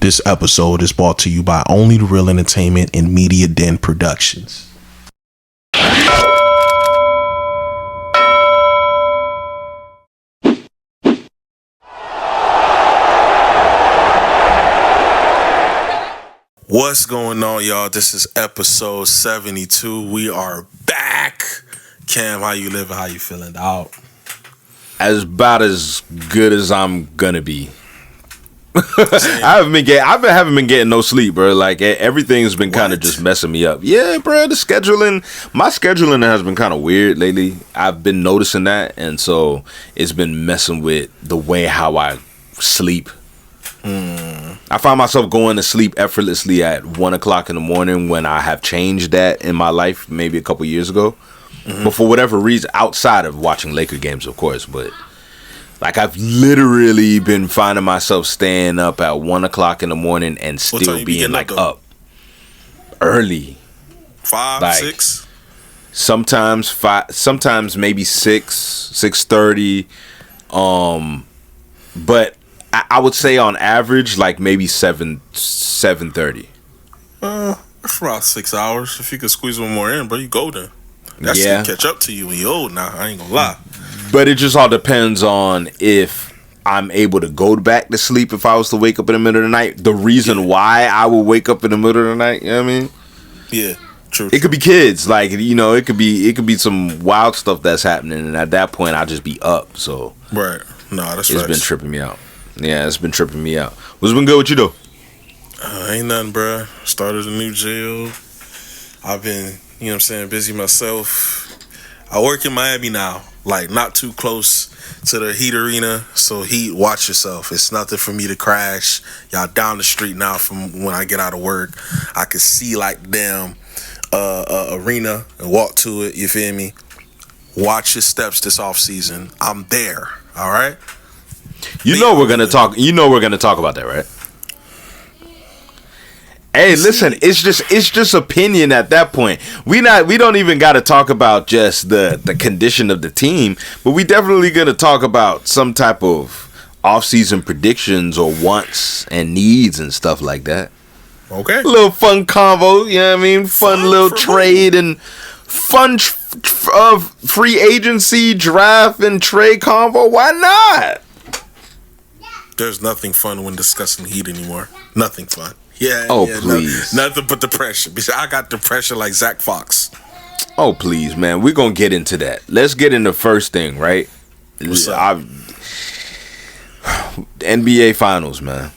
This episode is brought to you by Only the Real Entertainment and Media Den Productions. What's going on, y'all? This is episode 72. We are back. Cam, how you living? How you feeling? Out? About as good as I'm gonna be. I haven't been getting no sleep, bro. Like everything's been kind of just messing me up. Yeah, bro. My scheduling has been kind of weird lately. I've been noticing that, and so it's been messing with the way how I sleep. I find myself going to sleep effortlessly at 1 o'clock in the morning when I have changed that in my life maybe a couple years ago. But for whatever reason, outside of watching Laker games, of course, but like I've literally been finding myself staying up at 1 o'clock in the morning and still being like up early. 5, like, 6? Sometimes 5, sometimes maybe 6:30. But I would say on average like maybe 7:30. For about 6 hours. If you could squeeze one more in, bro, you golden. That's to catch up to you when you're old now. I ain't gonna lie. But it just all depends on if I'm able to go back to sleep if I was to wake up in the middle of the night. The reason why I would wake up in the middle of the night, you know what I mean? Yeah, true. It could be kids, like, you know, it could be some wild stuff that's happening, and at that point I'll just be up. So right. No, that's it's been tripping me out. Yeah, it's been tripping me out. What's been good with you though? Ain't nothing, bro. Started a new jail. I've been, you know what I'm saying, busy myself. I work in Miami now, like not too close to the Heat Arena. So Heat, watch yourself. It's nothing for me to crash. Y'all down the street now from when I get out of work. I can see like damn arena and walk to it, you feel me? Watch your steps this off season. I'm there, all right? We're gonna talk about that, right? Hey, listen, it's just opinion at that point. We don't even got to talk about just the condition of the team, but we definitely gonna talk about some type of off-season predictions or wants and needs and stuff like that. Okay, a little fun convo, you know what I mean? Fun little trade and fun free agency draft and trade convo. Why not? There's nothing fun when discussing Heat anymore. Nothing fun. Yeah. Please. Nothing but depression. Because I got depression like Zach Fox. Oh, please, man. We're going to get into that. Let's get into the first thing, right? What's up? NBA Finals, man.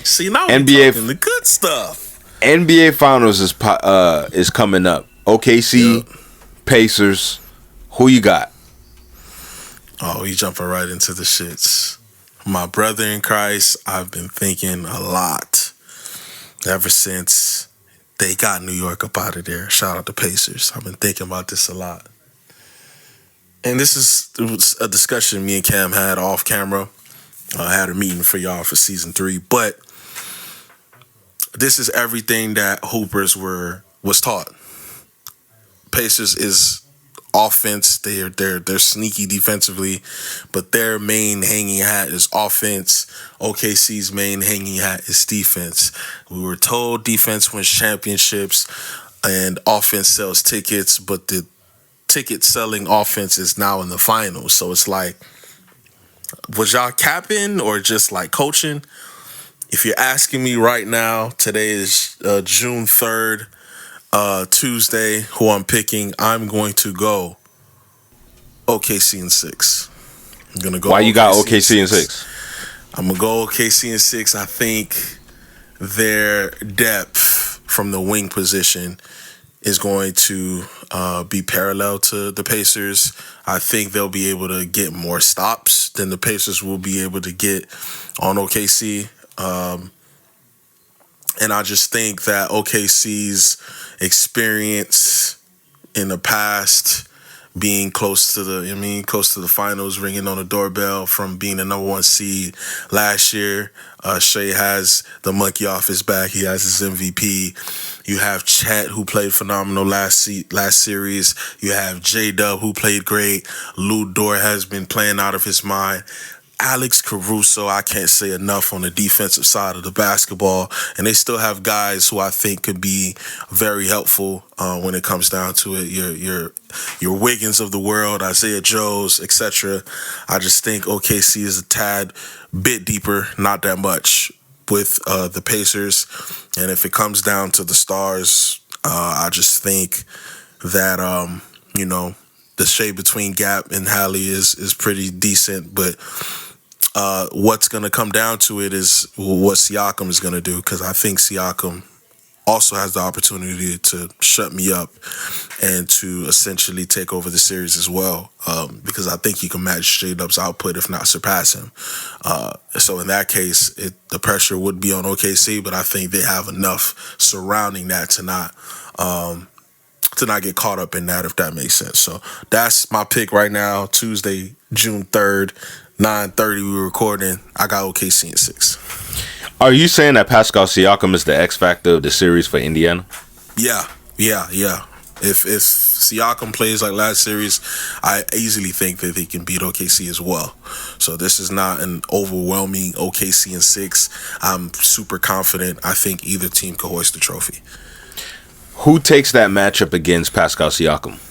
See, now we're talking the good stuff. NBA Finals is coming up. OKC, Pacers. Who you got? Oh, you jumping right into the shits. My brother in Christ, I've been thinking a lot ever since they got New York up out of there. Shout out to Pacers. I've been thinking about this a lot. And it was a discussion me and Cam had off camera. I had a meeting for y'all for season 3. But this is everything that Hoopers was taught. Pacers is offense. They're sneaky defensively, but their main hanging hat is offense. OKC's main hanging hat is defense. We were told defense wins championships and offense sells tickets, but the ticket selling offense is now in the finals. So it's like, was y'all capping or just like coaching? If you're asking me right now, today is June 3rd. Tuesday, who I'm picking, I'm going to go OKC in 6. I'm gonna go. Why you got OKC in 6? I'm gonna go OKC in 6. I think their depth from the wing position is going to be parallel to the Pacers. I think they'll be able to get more stops than the Pacers will be able to get on OKC. And I just think that OKC's experience in the past, being close to the finals, ringing on the doorbell from being the number 1 seed last year. Shea has the monkey off his back. He has his MVP. You have Chet, who played phenomenal last series. You have J-Dub, who played great. Lou Dort has been playing out of his mind. Alex Caruso, I can't say enough on the defensive side of the basketball, and they still have guys who I think could be very helpful when it comes down to it. Your Wiggins of the world, Isaiah Joes, etc. I just think OKC is a tad bit deeper, not that much, with the Pacers, and if it comes down to the stars, I just think that the shade between Gap and Hallie is pretty decent, but what's going to come down to it is what Siakam is going to do, because I think Siakam also has the opportunity to shut me up and to essentially take over the series as well, because I think he can match J-Dub's output, if not surpass him. So in that case, the pressure would be on OKC, but I think they have enough surrounding that to not get caught up in that, if that makes sense. So that's my pick right now, Tuesday, June 3rd, 9:30 we were recording. I got OKC in 6. Are you saying that Pascal Siakam is the X factor of the series for Indiana? Yeah. If Siakam plays like last series, I easily think that they can beat OKC as well. So this is not an overwhelming OKC in 6. I'm super confident. I think either team could hoist the trophy. Who takes that matchup against Pascal Siakam?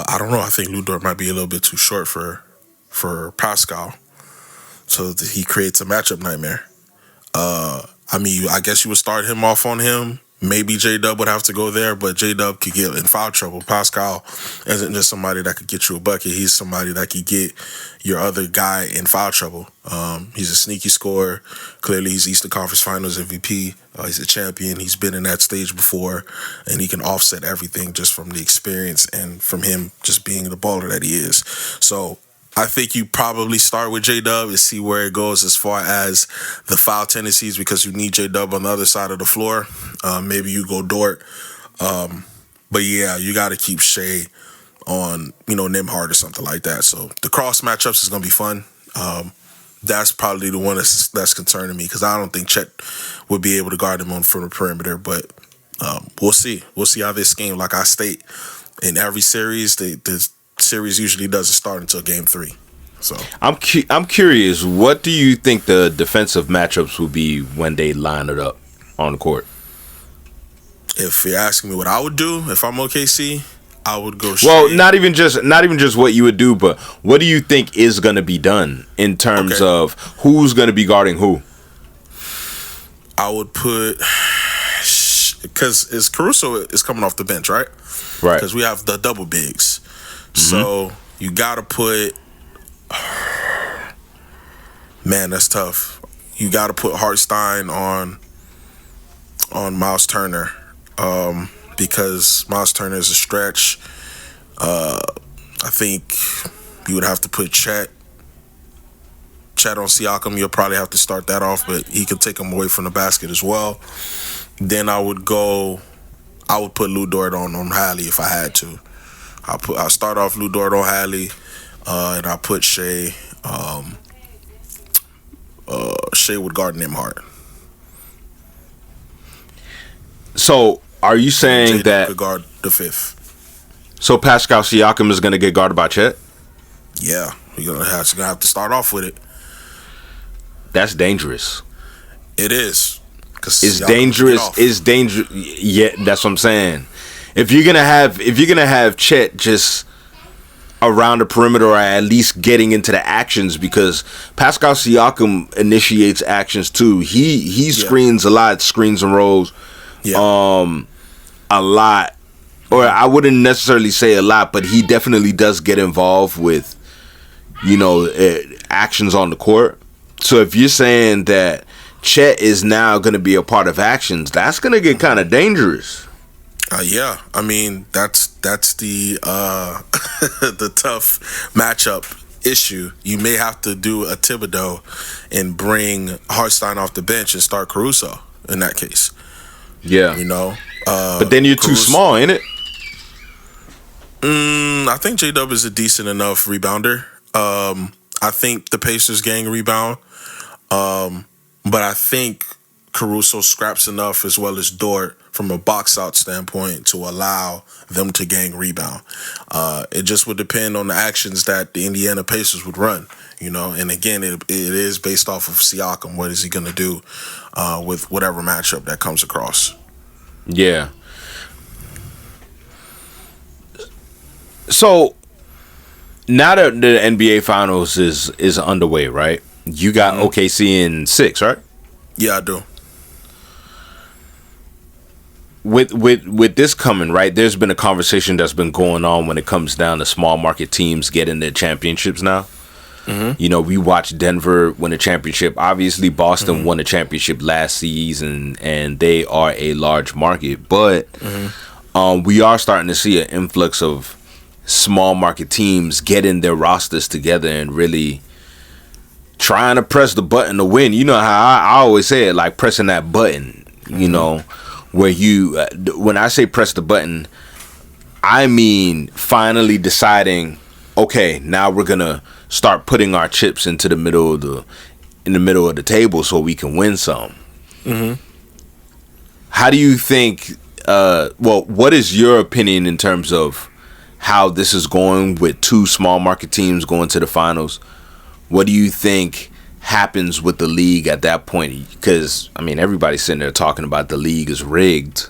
I don't know. I think Lu Dort might be a little bit too short for Pascal, so that he creates a matchup nightmare. I guess you would start him off on him. Maybe J-Dub would have to go there, but J-Dub could get in foul trouble. Pascal isn't just somebody that could get you a bucket. He's somebody that could get your other guy in foul trouble. He's a sneaky scorer. Clearly, he's Eastern Conference Finals MVP. He's a champion. He's been in that stage before, and he can offset everything just from the experience and from him just being the baller that he is. So I think you probably start with J-Dub and see where it goes as far as the foul tendencies, because you need J-Dub on the other side of the floor. Maybe you go Dort. But yeah, you got to keep Shea on, Nembhard or something like that. So the cross matchups is going to be fun. That's probably the one that's concerning me, because I don't think Chet would be able to guard him from the perimeter. But we'll see. We'll see how this game, like I state, in every series, the series usually doesn't start until game 3. So I'm curious, what do you think the defensive matchups will be when they line it up on the court? If you're asking me what I would do if I'm OKC, I would go Shea. Well, not even just what you would do, but what do you think is going to be done in terms of who's going to be guarding who? I would put, because Caruso is coming off the bench, right? Right. Because we have the double bigs. So you got to put, man, that's tough. You got to put Hartenstein on Miles Turner, because Miles Turner is a stretch. I think you would have to put Chet on Siakam. You'll probably have to start that off, but he could take him away from the basket as well. Then I would put Lu Dort on Hallie if I had to. I'll start off Lu Dort on Hallie, and I'll put Shea. Shea would guard Nembhard. So are you saying that could guard the 5th? So Pascal Siakam is going to get guarded by Chet? Yeah, you're gonna have to start off with it. That's dangerous. It is. It's dangerous. It's dangerous. Yeah, that's what I'm saying. If you're gonna have Chet just around the perimeter, or at least getting into the actions, because Pascal Siakam initiates actions too. He screens a lot, screens and rolls, a lot. Or I wouldn't necessarily say a lot, but he definitely does get involved with, actions on the court. So if you're saying that Chet is now going to be a part of actions, that's going to get kind of dangerous. Yeah, I mean that's the the tough matchup issue. You may have to do a Thibodeau and bring Hartenstein off the bench and start Caruso in that case. Yeah, but then you're too small, ain't it? I think J-Dub is a decent enough rebounder. I think the Pacers gang rebound, but I think Caruso scraps enough, as well as Dort, from a box out standpoint to allow them to gain rebound. It just would depend on the actions that the Indiana Pacers would run. And again, it is based off of Siakam. What is he going to do with whatever matchup that comes across? Yeah. So now that the NBA Finals is underway, right? You got OKC in 6, right? Yeah, I do. With this coming, right? There's been a conversation that's been going on when it comes down to small market teams getting their championships now. We watched Denver win a championship. Obviously, Boston won a championship last season, and they are a large market. But we are starting to see an influx of small market teams getting their rosters together and really trying to press the button to win. You know how I always say it, like pressing that button, where you, when I say press the button, I mean finally deciding, okay, now we're going to start putting our chips into the middle of the table so we can win some. How do you think, what is your opinion in terms of how this is going with two small market teams going to the finals? What do you think happens with the league at that point? Because, everybody's sitting there talking about the league is rigged,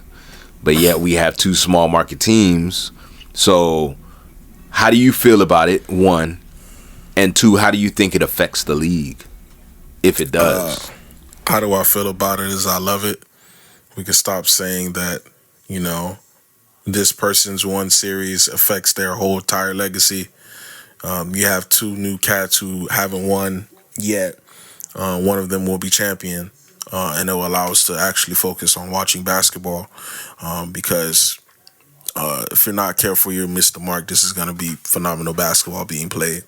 but yet we have two small market teams. So how do you feel about it, one? And two, how do you think it affects the league, if it does? How do I feel about it is I love it. We can stop saying that, this person's one series affects their whole entire legacy. You have two new cats who haven't won yet. One of them will be champion, and it will allow us to actually focus on watching basketball. Because if you're not careful, you'll miss the mark. This is going to be phenomenal basketball being played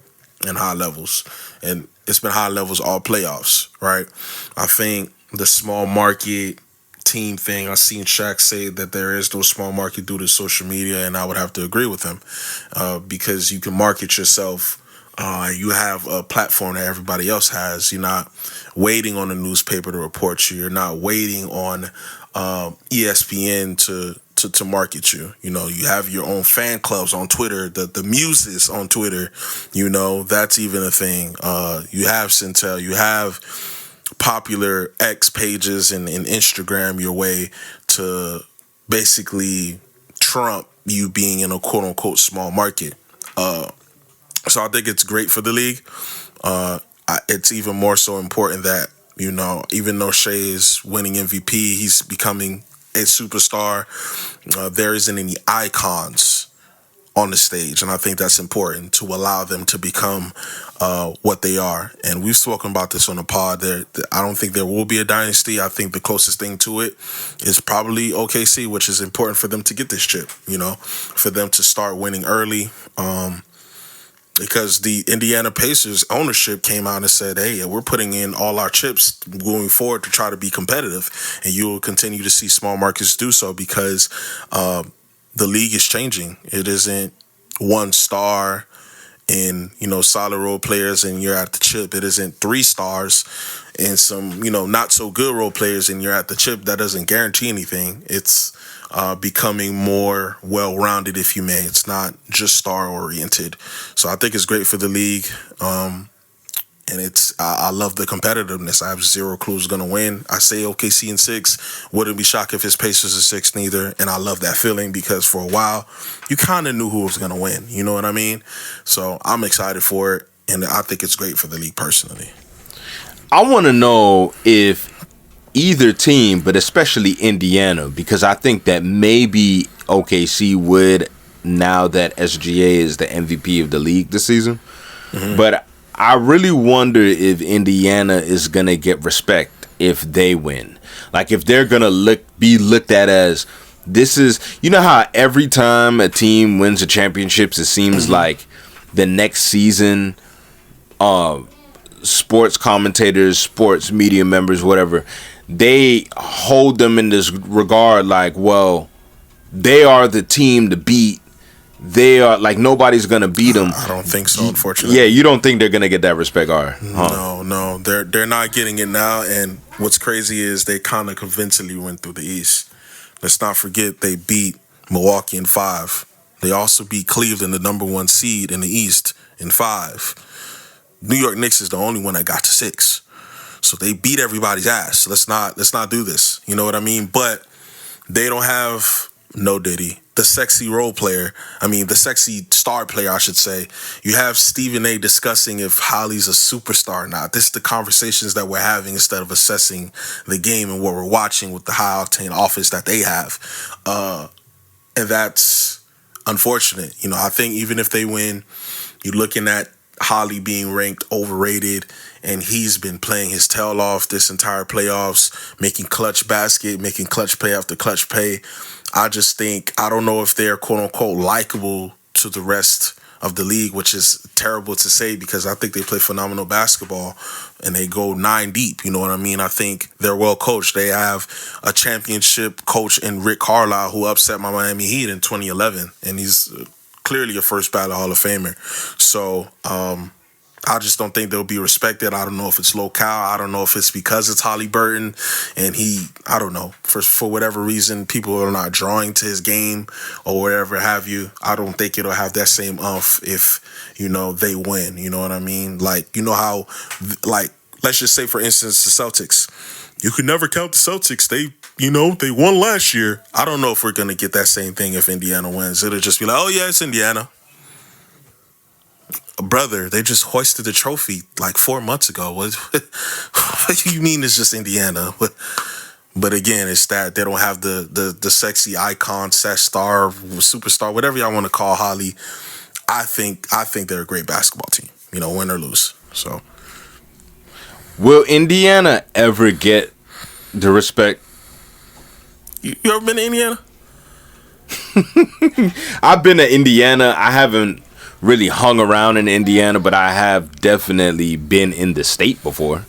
in high levels, and it's been high levels all playoffs, right? I think the small market team thing, I've seen Shaq say that there is no small market due to social media, and I would have to agree with him because you can market yourself. You have a platform that everybody else has. You're not waiting on a newspaper to report you. You're not waiting on ESPN to market you. You have your own fan clubs on Twitter, the muses on Twitter, that's even a thing. You have Centel, you have popular X pages and Instagram your way to basically trump you being in a quote unquote small market. So I think it's great for the league. It's even more so important that, even though Shea is winning MVP, he's becoming a superstar. There isn't any icons on the stage, and I think that's important to allow them to become what they are. And we've spoken about this on the pod. I don't think there will be a dynasty. I think the closest thing to it is probably OKC, which is important for them to get this chip, for them to start winning early. Because the Indiana Pacers ownership came out and said, hey, we're putting in all our chips going forward to try to be competitive. And you will continue to see small markets do so because the league is changing. It isn't one star and, solid role players and you're at the chip. It isn't 3 stars and some, not so good role players and you're at the chip. That doesn't guarantee anything. It's becoming more well-rounded, if you may. It's not just star-oriented. So I think it's great for the league. And I love the competitiveness. I have zero clue who's going to win. I say OKC in 6. Wouldn't be shocked if his Pacers are 6 neither. And I love that feeling because for a while, you kind of knew who was going to win. You know what I mean? So I'm excited for it. And I think it's great for the league personally. I want to know if either team, but especially Indiana, because I think that maybe OKC would, now that SGA is the MVP of the league this season. But I really wonder if Indiana is going to get respect if they win. Like if they're going to be looked at as, this is, how every time a team wins a championships, it seems like the next season, sports commentators, sports media members, whatever, they hold them in this regard like, well, they are the team to beat. They are like, nobody's gonna beat them. I don't think so, unfortunately. Yeah, you don't think they're gonna get that respect, are? No, they're not getting it now. And what's crazy is they kind of convincingly went through the East. Let's not forget they beat Milwaukee in 5. They also beat Cleveland, the number 1 seed in the East, in 5. New York Knicks is the only one that got to 6. So they beat everybody's ass. Let's not do this. You know what I mean? But they don't have no Diddy, the sexy role player. I mean, the sexy star player, I should say. You have Stephen A. discussing if Holly's a superstar or not. This is the conversations that we're having instead of assessing the game and what we're watching with the high octane offense that they have. And that's unfortunate. You know, I think even if they win, you're looking at Holly being ranked overrated, and he's been playing his tail off this entire playoffs, making clutch basket, making clutch play after clutch play. I just think, I don't know if they're quote unquote likable to the rest of the league, which is terrible to say because I think they play phenomenal basketball and they go 9 deep. You know what I mean? I think they're well coached. They have a championship coach in Rick Carlisle who upset my Miami Heat in 2011, and he's clearly a first ballot Hall of Famer. So I just don't think they'll be respected. I don't know if it's locale. I don't know if it's because it's Holly Burton and I don't know, for whatever reason, people are not drawing to his game or whatever have you. I don't think it'll have that same umph if, you know, they win. You know what I mean? Like, you know how, like, let's just say, for instance, the Celtics. You could never count the Celtics. They won last year. I don't know if we're going to get that same thing if Indiana wins. It'll just be like, oh, yeah, it's Indiana. Brother, they just hoisted the trophy like 4 months ago. What do you mean it's just Indiana? But again, it's that they don't have the sexy icon, star, superstar, whatever y'all want to call Holly. I think they're a great basketball team, you know, win or lose. So, will Indiana ever get the respect? You ever been to Indiana? I've been to Indiana. I haven't really hung around in Indiana, but I have definitely been in the state before.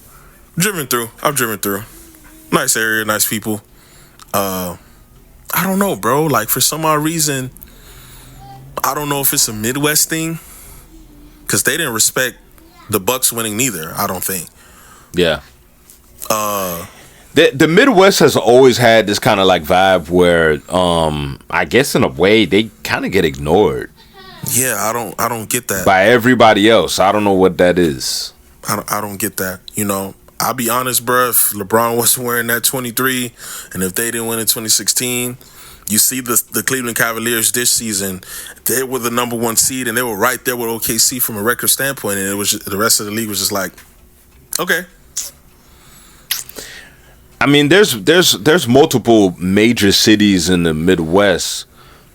I've driven through. Nice area, nice people. I don't know, bro. Like, for some odd reason, I don't know if it's a Midwest thing, because they didn't respect the Bucks winning neither, I don't think. Yeah. The Midwest has always had this kind of like vibe where, I guess in a way, they kind of get ignored. Yeah, I don't get that. By everybody else. I don't know what that is. I don't get that. You know, I'll be honest, bro. If LeBron wasn't wearing that 23, and if they didn't win in 2016, you see the Cleveland Cavaliers this season, they were the number 1 seed, and they were right there with OKC from a record standpoint, and it was the rest of the league was just like, okay. I mean, there's multiple major cities in the Midwest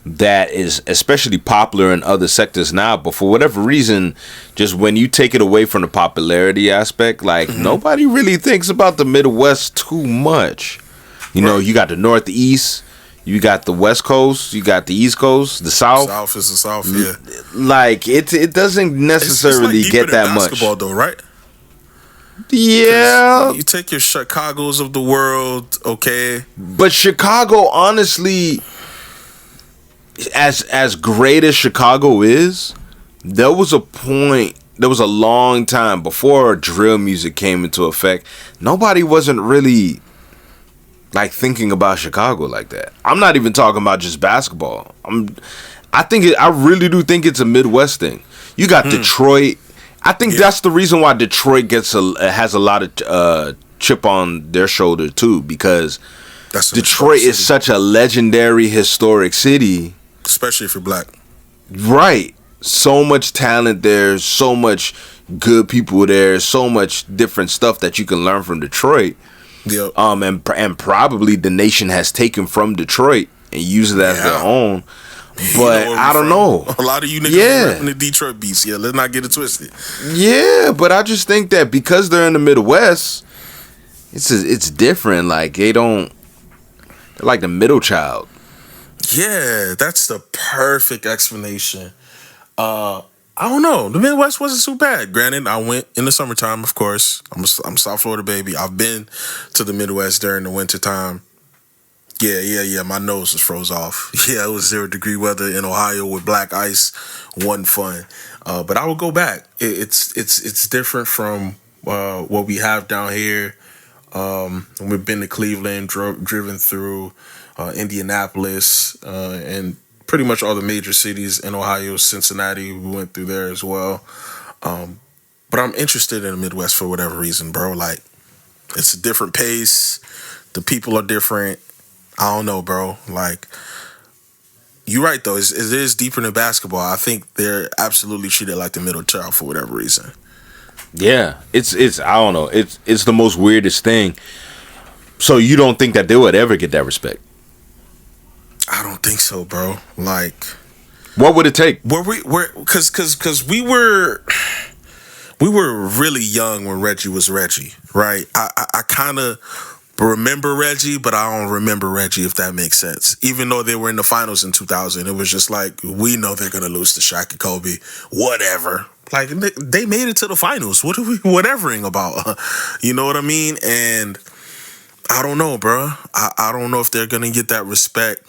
that is especially popular in other sectors now, but for whatever reason, just when you take it away from the popularity aspect, like nobody really thinks about the Midwest too much. You know, you got the Northeast, you got the West Coast, you got the East Coast, the South. South is the South, yeah. Like it doesn't necessarily it's like get that much. Basketball, though, right? Yeah, you take your Chicagos of the world, okay, but Chicago, honestly, as great as Chicago is, there was a long time before drill music came into effect. Nobody wasn't really like thinking about Chicago like that. I'm not even talking about just basketball. I really do think it's a Midwest thing. You got Detroit. I think that's the reason why Detroit has a lot of chip on their shoulder too, because Detroit is such a legendary historic city. Especially if you're black. Right. So much talent there, so much good people there, so much different stuff that you can learn from Detroit. Yep. And probably the nation has taken from Detroit and used it as their own. But I don't know. A lot of you niggas in the Detroit beats. Yeah, let's not get it twisted. Yeah, but I just think that because they're in the Midwest, it's different. Like they're like the middle child. Yeah, that's the perfect explanation. I don't know. The Midwest wasn't too bad. Granted, I went in the summertime, of course. I'm South Florida baby. I've been to the Midwest during the wintertime. Yeah. My nose was froze off. Yeah, it was 0 degree weather in Ohio with black ice. Wasn't fun. But I would go back. It's different from what we have down here. We've been to Cleveland, driven through. Indianapolis, and pretty much all the major cities in Ohio, Cincinnati. We went through there as well. But I'm interested in the Midwest for whatever reason, bro. Like, it's a different pace. The people are different. I don't know, bro. Like, you're right, though. It is deeper than basketball. I think they're absolutely treated like the middle child for whatever reason. Yeah, it's I don't know. It's the most weirdest thing. So you don't think that they would ever get that respect? I don't think so, bro. Like, what would it take? Because we were really young when Reggie was Reggie, right? I kind of remember Reggie, but I don't remember Reggie, if that makes sense. Even though they were in the finals in 2000, it was just like, we know they're gonna lose to Shaq and Kobe, whatever. Like, they made it to the finals. What are we whatevering about? You know what I mean? And I don't know, bro. I don't know if they're gonna get that respect.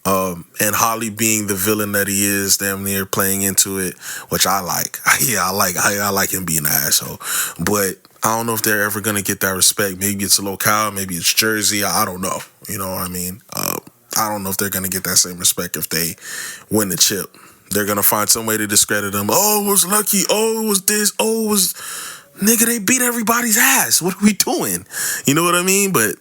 And Holly being the villain that he is, damn near playing into it, which I like. Yeah, I like him being an asshole. But I don't know if they're ever gonna get that respect. Maybe it's a locale, maybe it's Jersey. I don't know. You know what I mean? I don't know if they're gonna get that same respect if they win the chip. They're gonna find some way to discredit them. Oh, it was lucky. Oh, it was this. Oh, it was, nigga, they beat everybody's ass. What are we doing? You know what I mean? But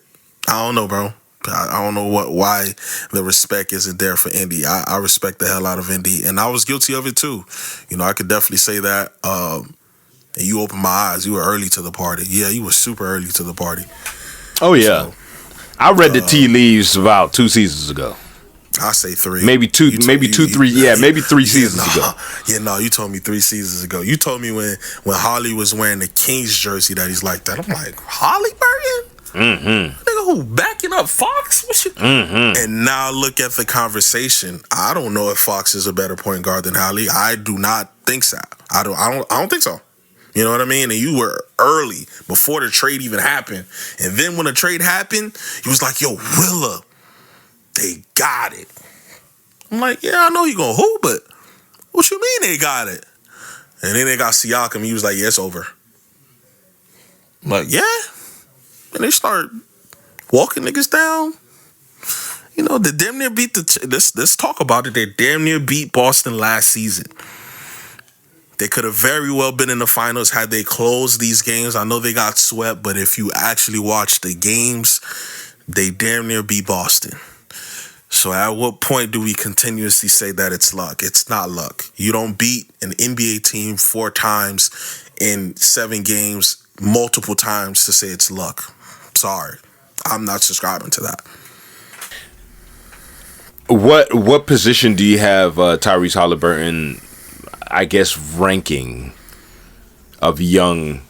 I don't know, bro. I don't know why the respect isn't there for Indy. I respect the hell out of Indy, and I was guilty of it too. You know, I could definitely say that. And you opened my eyes. You were early to the party. Yeah, you were super early to the party. Oh yeah, so, I read the tea leaves about 2 seasons ago. I say 3. Maybe 2, maybe 2, 3. Yeah, maybe 3 seasons ago. Yeah, no, you told me 3 seasons ago. You told me when Holly was wearing the Kings jersey that he's like that. I'm like, Holly Burton? Mm-hmm. Nigga who backing up Fox? Mm-hmm. And now look at the conversation. I don't know if Fox is a better point guard than Holly. I do not think so. I don't think so. You know what I mean? And you were early before the trade even happened. And then when the trade happened, he was like, yo, Willa, they got it. I'm like, yeah, I know you gonna who, but what you mean they got it? And then they got Siakam. He was like, yeah, it's over. I'm like, yeah. And they start walking niggas down. You know, they damn near beat let's talk about it. They damn near beat Boston last season. They could have very well been in the finals had they closed these games. I know they got swept, but if you actually watch the games, they damn near beat Boston. So at what point do we continuously say that it's luck? It's not luck. You don't beat an NBA team 4 times in 7 games multiple times to say it's luck. Sorry. I'm not subscribing to that. What position do you have Tyrese Halliburton, I guess, ranking of young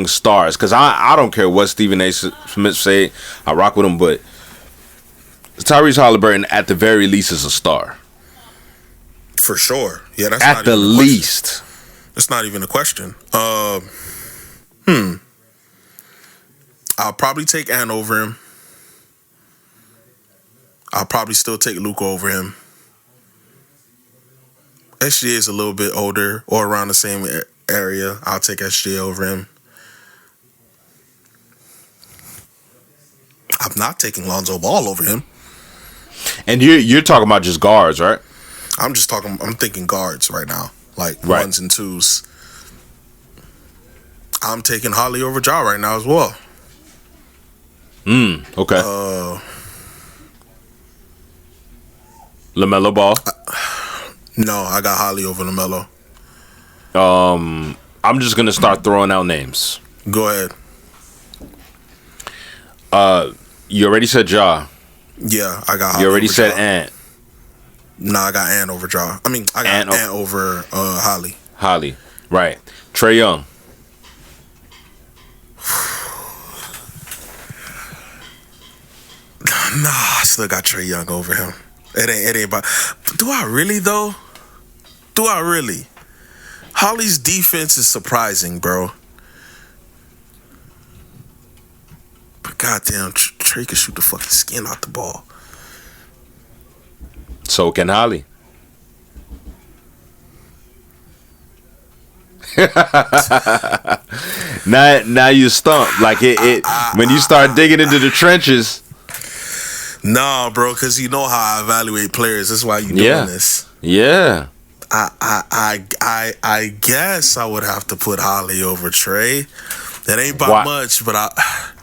stars? Because I don't care what Stephen A. Smith say. I rock with him, but Tyrese Halliburton, at the very least, is a star. For sure. Yeah, that's at the least. It's not even a question. I'll probably take Ant over him. I'll probably still take Luka over him. SGA is a little bit older or around the same area. I'll take SGA over him. I'm not taking Lonzo Ball over him. And you're talking about just guards, right? I'm thinking guards right now. Like ones and twos. I'm taking Holly over Ja right now as well. Okay. LaMelo Ball? No, I got Holly over LaMelo. I'm just going to start throwing out names. Go ahead. You already said Ja. Yeah, I got Holly. You already said Ant. No, I got Ant over Ja. I mean, I got Ant over Holly. Holly, right. Trae Young. Nah, I still got Trae Young over him. It ain't about. Do I really though? Do I really? Holly's defense is surprising, bro. But goddamn, Trae can shoot the fucking skin out the ball. So can Holly. now you stumped. Like it when you start digging into the trenches. Nah, bro, because you know how I evaluate players. That's why you doing this. Yeah. I guess I would have to put Holly over Trey. That ain't by much, but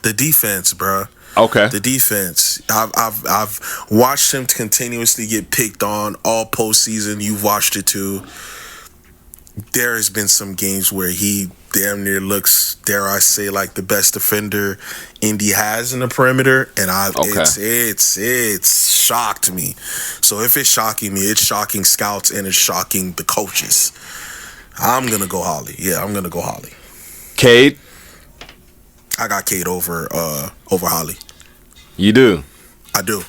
the defense, bro. Okay. The defense. I've watched him continuously get picked on all postseason. You've watched it too. There has been some games where he damn near looks, dare I say, like the best defender Indy has in the perimeter, and it's shocked me. So if it's shocking me, it's shocking scouts and it's shocking the coaches. I'm gonna go Holly. Yeah, I'm gonna go Holly. Cade? I got Cade over Holly. You do? I do.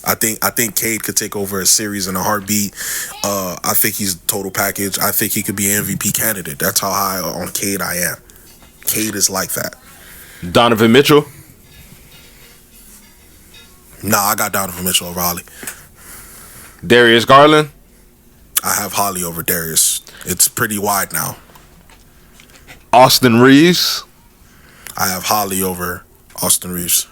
I think Cade could take over a series in a heartbeat. I think he's total package. I think he could be an MVP candidate. That's how high on Cade I am. Cade is like that. Donovan Mitchell? Nah, I got Donovan Mitchell over Holly. Darius Garland? I have Holly over Darius. It's pretty wide now. Austin Reeves? I have Holly over Austin Reeves.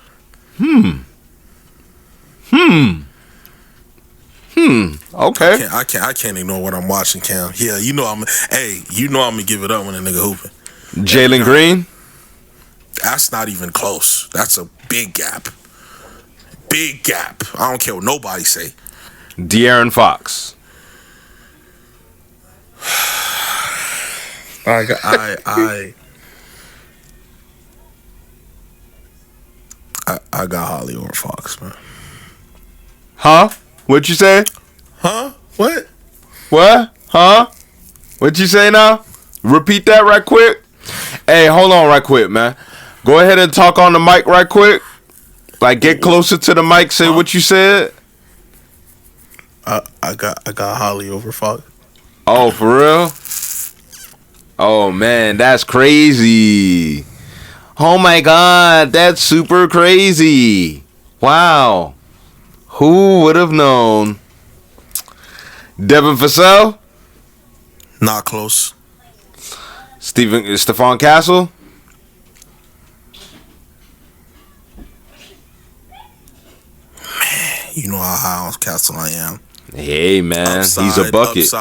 Okay. I can't ignore what I'm watching, Cam. Yeah, you know I'm gonna give it up when a nigga hooping. Jalen Green? That's not even close. That's a big gap. Big gap. I don't care what nobody say. De'Aaron Fox? I got Holly over Fox, man. Huh? What'd you say? Huh? What? What? Huh? What'd you say now? Repeat that right quick. Hey, hold on right quick, man. Go ahead and talk on the mic right quick. Like, get closer to the mic. Say what you said. I got Holly over Fox. Oh, for real? Oh, man, that's crazy. Oh, my God, that's super crazy. Wow. Who would have known? Devin Vassell? Not close. Stephon Castle? Man, you know how high on Castle I am. Hey, man, he's a bucket.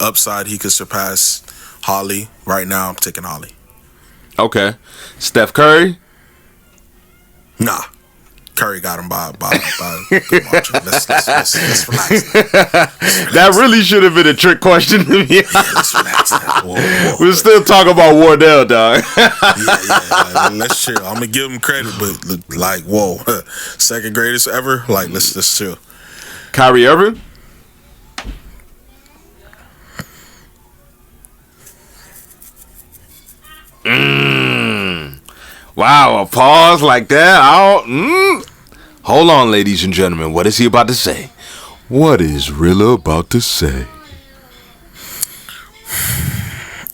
Upside, he could surpass Holly. Right now, I'm taking Holly. Okay. Steph Curry? Nah. Curry got him by good margin. Let's relax. That really should have been a trick question to me. Yeah, let's relax. Whoa. We're still talking about Wardell, dog. yeah. Let's chill. I'm gonna give him credit, but like, whoa, second greatest ever. Like, let's chill. Kyrie Irving? Wow, a pause like that. Hold on, ladies and gentlemen. What is he about to say? What is Rilla about to say?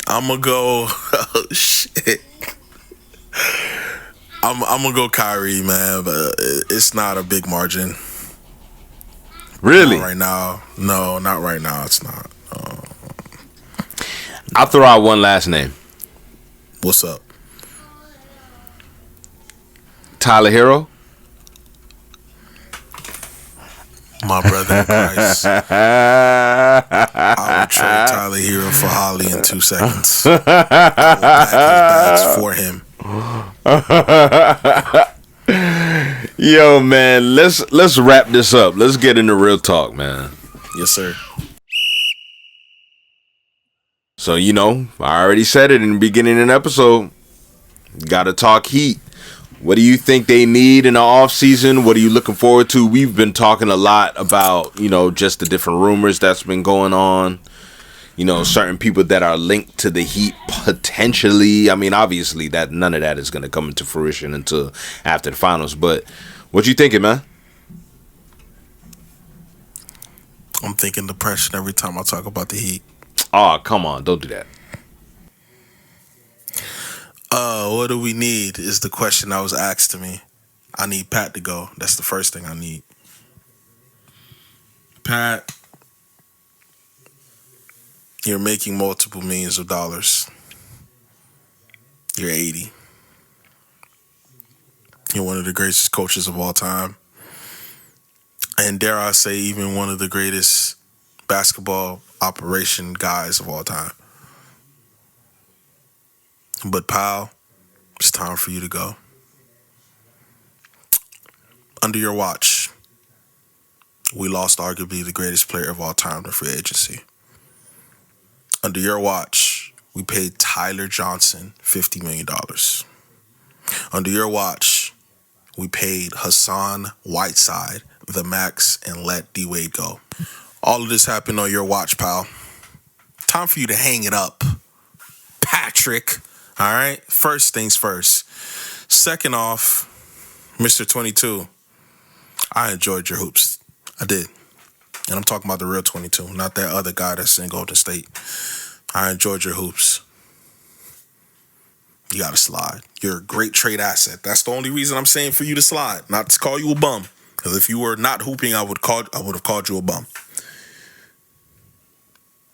I'm gonna go. Oh shit. I'm gonna go Kyrie, man, but it's not a big margin. Really? Not right now. No, not right now. It's not. I'll throw out one last name. What's up? Tyler Hero? My brother in Christ. I would trade Tyler Hero for Holly in 2 seconds. I will pack his bags for him. Yo, man, let's wrap this up. Let's get into real talk, man. Yes, sir. So, I already said it in the beginning of the episode. Gotta talk Heat. What do you think they need in the offseason? What are you looking forward to? We've been talking a lot about, just the different rumors that's been going on. Certain people that are linked to the Heat potentially. I mean, obviously, that none of that is going to come into fruition until after the finals. But what you thinking, man? I'm thinking depression every time I talk about the Heat. Oh, come on. Don't do that. What do we need is the question that was asked to me. I need Pat to go. That's the first thing I need. Pat, you're making multiple millions of dollars. You're 80. You're one of the greatest coaches of all time. and dare I say, even one of the greatest basketball operation guys of all time. But pal, it's time for you to go. Under your watch, we lost arguably the greatest player of all time to free agency. Under your watch, we paid Tyler Johnson $50 million. Under your watch, we paid Hassan Whiteside the max and let D-Wade go. All of this happened on your watch, pal. Time for you to hang it up, Patrick. All right? First things first. Second off, Mr. 22, I enjoyed your hoops. I did. And I'm talking about the real 22, not that other guy that's in Golden State. I enjoyed your hoops. You got to slide. You're a great trade asset. That's the only reason I'm saying for you to slide, not to call you a bum. Because if you were not hooping, I would have called you a bum.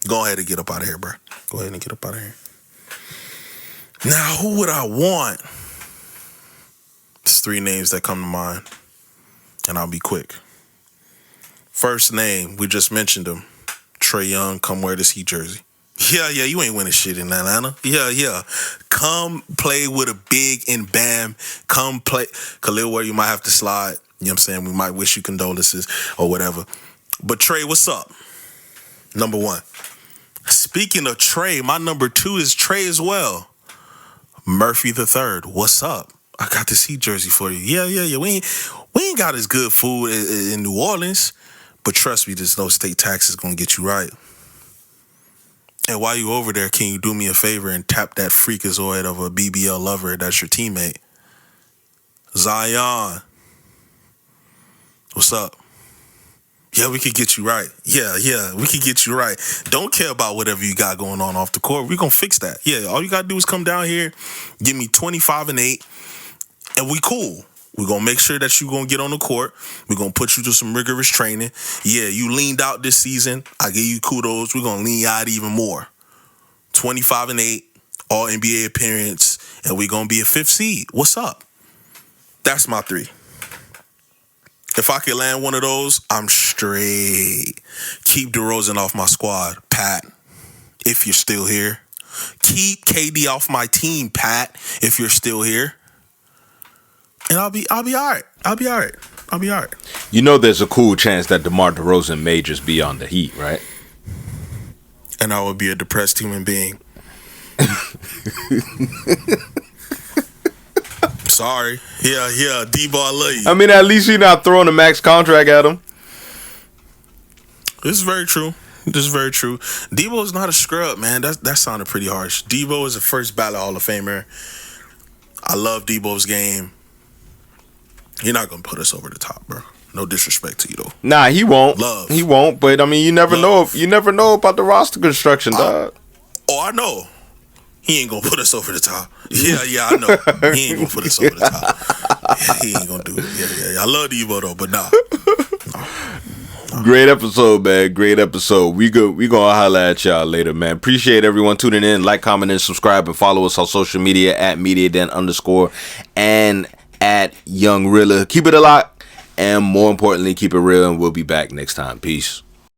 Go ahead and get up out of here, bro. Go ahead and get up out of here. Now, who would I want? There's 3 names that come to mind, and I'll be quick. First name, we just mentioned him. Trae Young, come wear this Heat jersey. Yeah, you ain't winning shit in Atlanta. Yeah. Come play with a big and Bam. Come play. Khalil Ware, you might have to slide. You know what I'm saying? We might wish you condolences or whatever. But Trae, what's up? Number 1. Speaking of Trae, my number 2 is Trae as well. Murphy the Third, what's up? I got this Heat jersey for you. Yeah. We ain't got as good food in New Orleans, but trust me, there's no state taxes gonna get you right. And while you over there, can you do me a favor and tap that freakazoid of a BBL lover that's your teammate? Zion, what's up? Yeah, we could get you right. Yeah, we could get you right. Don't care about whatever you got going on off the court. We're going to fix that. Yeah, all you got to do is come down here, give me 25 and 8, and we cool. We're going to make sure that you're going to get on the court. We're going to put you through some rigorous training. Yeah, you leaned out this season. I give you kudos. We're going to lean you out even more. 25 and 8, all NBA appearance, and we're going to be a 5th seed. What's up? That's my 3. If I could land one of those, I'm straight. Keep DeRozan off my squad, Pat, if you're still here. Keep KD off my team, Pat, if you're still here. And I'll be all right. I'll be all right. You know there's a cool chance that DeMar DeRozan may just be on the Heat, right? And I would be a depressed human being. Sorry. Yeah, D-Ball, I love you. I mean, at least you're not throwing a max contract at him. This is very true. Debo is not a scrub, man. That sounded pretty harsh. Debo is a first ballot Hall of Famer. I love Debo's game. You're not going to put us over the top, bro. No disrespect to you, though. Nah, he won't. Love. He won't, but I mean, you never know about the roster construction, dog. I know. He ain't gonna put us over the top. Yeah, I know. He ain't gonna put us over the top. Yeah, he ain't gonna do it. Yeah. I love Devo though, but nah. Great episode, man. Great episode. We gonna holla at y'all later, man. Appreciate everyone tuning in. Like, comment, and subscribe, and follow us on social media at @MediaDen_ and at Young Rilla. Keep it a lot, and more importantly, keep it real. And we'll be back next time. Peace.